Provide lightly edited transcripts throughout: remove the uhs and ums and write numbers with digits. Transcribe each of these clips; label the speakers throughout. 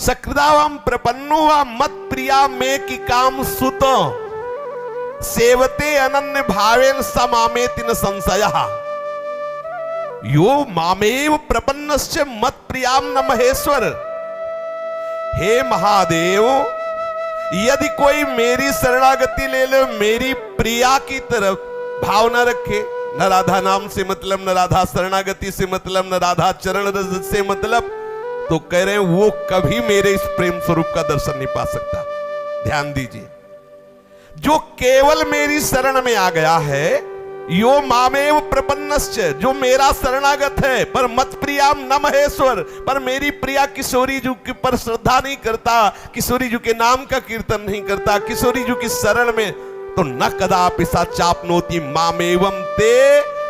Speaker 1: सकृदावम प्रपन्नो व मत प्रिया में की काम सुत सेवते अनन्य भावेन समामेति न संशयः। यो मामेव प्रपन्नस्य मत प्रियाम न महेश्वर। हे महादेव, यदि कोई मेरी शरणागति ले ले, मेरी प्रिया की तरफ भावना रखे, न राधा नाम से मतलब, न राधा शरणागति से मतलब, न राधा चरण रज से मतलब, तो कह रहे हैं वो कभी मेरे इस प्रेम स्वरूप का दर्शन नहीं पा सकता। ध्यान दीजिए, जो केवल मेरी शरण में आ गया है, यो मामेव प्रपन्नश्च, जो मेरा शरणागत है, पर मत प्रियाम न महेश्वर, पर मेरी प्रिया किशोरी जी के पर श्रद्धा नहीं करता, किशोरी जी के नाम का कीर्तन नहीं करता, किशोरी जी की शरण में, तो न कदापि सा चापनोति मामेवम ते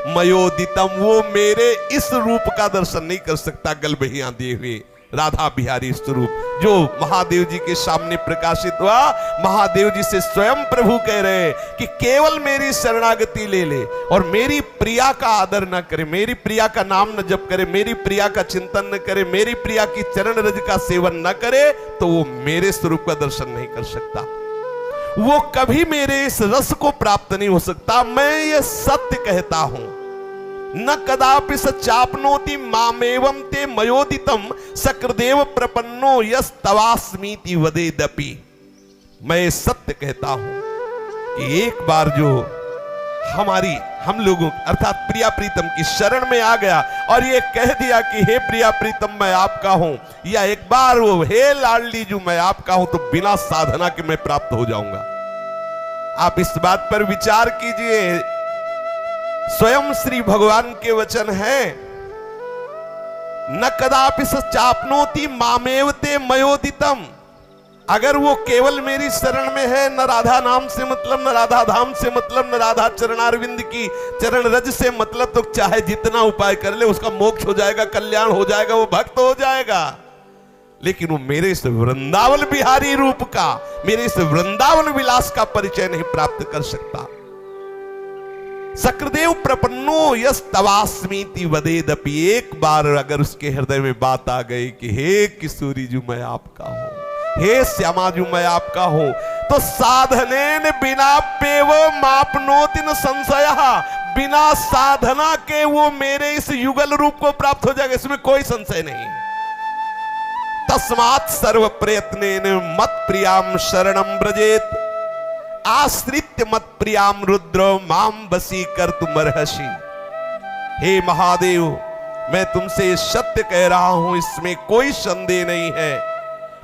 Speaker 1: मयोदितम, वो मेरे इस रूप का दर्शन नहीं कर सकता, गलबहियां दिए हुए राधा बिहारी स्वरूप जो महादेव जी के सामने प्रकाशित हुआ। महादेव जी से स्वयं प्रभु कह रहे कि केवल मेरी शरणागति ले ले और मेरी प्रिया का आदर न करे, मेरी प्रिया का नाम न जप करे, मेरी प्रिया का चिंतन न करे, मेरी प्रिया की चरण रज का सेवन न करे, तो वो मेरे स्वरूप का दर्शन नहीं कर सकता, वो कभी मेरे इस रस को प्राप्त नहीं हो सकता। मैं ये सत्य कहता हूं, न कदापि स चापनोति मामेवं ते मयोदितम सकृदेव प्रपन्नो यस तवास्मीति वदेदपि। मैं सत्य कहता हूं कि एक बार जो हम लोगों अर्थात प्रिया प्रीतम की शरण में आ गया और ये कह दिया कि हे प्रिया प्रीतम मैं आपका हूं, या एक बार वो हे लाडली जो मैं आपका हूं, तो बिना साधना के मैं प्राप्त हो जाऊंगा। आप इस बात पर विचार कीजिए, स्वयं श्री भगवान के वचन है, न कदापि स चापनोति मामेव ते मयोदितम। अगर वो केवल मेरी शरण में है, न राधा नाम से मतलब, न राधा धाम से मतलब, न राधा चरणारविंद की चरण रज से मतलब, तो चाहे जितना उपाय कर ले उसका मोक्ष हो जाएगा, कल्याण हो जाएगा, वो भक्त हो जाएगा। लेकिन वो मेरे इस वृंदावन बिहारी रूप का, मेरे इस वृंदावन विलास का परिचय नहीं प्राप्त कर सकता। सकृदेव प्रपन्नो यस तवास्मीति वदेदपि। एक बार अगर उसके हृदय में बात आ गई कि हे किशोरी जी मैं आपका हूं, हे श्यामा जी मैं आपका हूं, तो साधनेन बिना पेव मापनोति न संशयः। बिना साधना के वो मेरे इस युगल रूप को प्राप्त हो जाएगा, इसमें कोई संशय नहीं। तस्मात् सर्व प्रयत्नेन मत प्रियाम शरणं व्रजेत आश्रित्य मत प्रियाम रुद्र माम बसी कर तुम अर्हसि। हे महादेव, मैं तुमसे सत्य कह रहा हूं, इसमें कोई संदेह नहीं है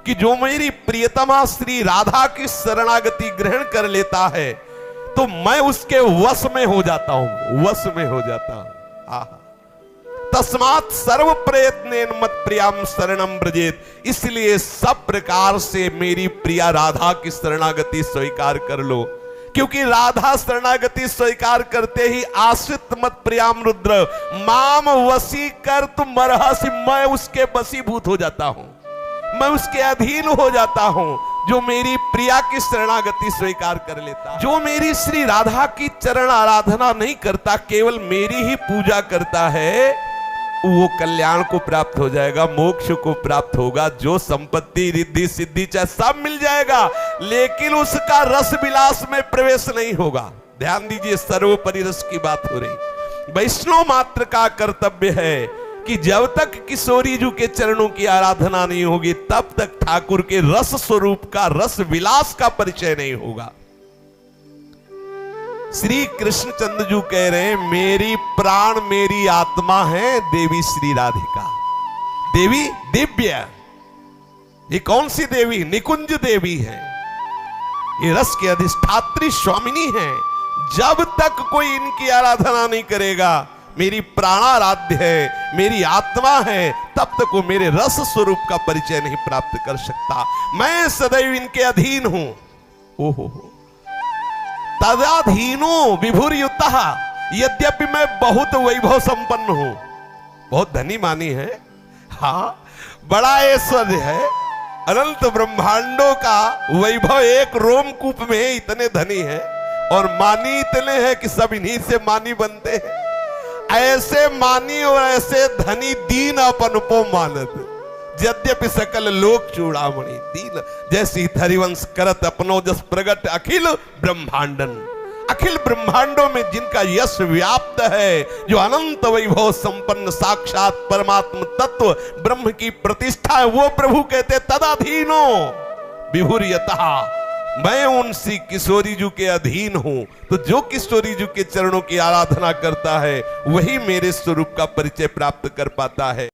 Speaker 1: कि जो मेरी प्रियतमा श्री राधा की शरणागति ग्रहण कर लेता है तो मैं उसके वश में हो जाता हूं, वश में हो जाता हूं। तस्मात् सर्व प्रयत्नेन मत प्रियाम शरणं व्रजेत। इसलिए सब प्रकार से मेरी प्रिया राधा की शरणागति स्वीकार कर लो, क्योंकि राधा शरणागति स्वीकार करते ही आश्रित मत प्रियाम रुद्र माम वशी कर तुम अर्हसि। मैं उसके वशीभूत हो जाता हूं, मैं उसके अधीन हो जाता हूं, जो मेरी प्रिया की शरणागति स्वीकार कर लेता। जो मेरी श्री राधा की चरण आराधना नहीं करता, केवल मेरी ही पूजा करता है, वो कल्याण को प्राप्त हो जाएगा, मोक्ष को प्राप्त होगा, जो संपत्ति रिद्धि सिद्धि चाहे सब मिल जाएगा, लेकिन उसका रस विलास में प्रवेश नहीं होगा। ध्यान दीजिए, सर्वोपरि रस की बात हो रही। वैष्णव मात्र का कर्तव्य है कि जब तक किशोरी जी के चरणों की आराधना नहीं होगी, तब तक ठाकुर के रस स्वरूप का, रस विलास का परिचय नहीं होगा। श्री कृष्णचंद्र जी कह रहे हैं, मेरी प्राण मेरी आत्मा है देवी श्री राधिका। देवी दिव्य, ये कौन सी देवी? निकुंज देवी है, ये रस की अधिष्ठात्री स्वामिनी है। जब तक कोई इनकी आराधना नहीं करेगा, मेरी प्राणाराध्य है, मेरी आत्मा है, तब तक वो मेरे रस स्वरूप का परिचय नहीं प्राप्त कर सकता। मैं सदैव इनके अधीन हूं। ओहो, तदाधीनो विभुर्युतः। यद्यपि मैं बहुत वैभव संपन्न हूं, बहुत धनी मानी है, हाँ बड़ा ऐश्वर्य है, अनंत ब्रह्मांडों का वैभव एक रोमकूप में है, इतने धनी है, और मानी इतने हैं कि सब इन्हीं से मानी बनते हैं। ऐसे मानी और ऐसे धनी दीन अपन को मानत, यद्यपि सकल लोक चूड़ामणि दीन, जैसी हरिवंश करत अपनो जस प्रगट अखिल ब्रह्मांडन। अखिल ब्रह्मांडों में जिनका यश व्याप्त है, जो अनंत वैभव संपन्न साक्षात परमात्म तत्व ब्रह्म की प्रतिष्ठा है, वो प्रभु कहते तदाधीनो विभुर्यतः, मैं उन श्री किशोरी जी के अधीन हूं। तो जो किशोरी जी के चरणों की आराधना करता है वही मेरे स्वरूप का परिचय प्राप्त कर पाता है।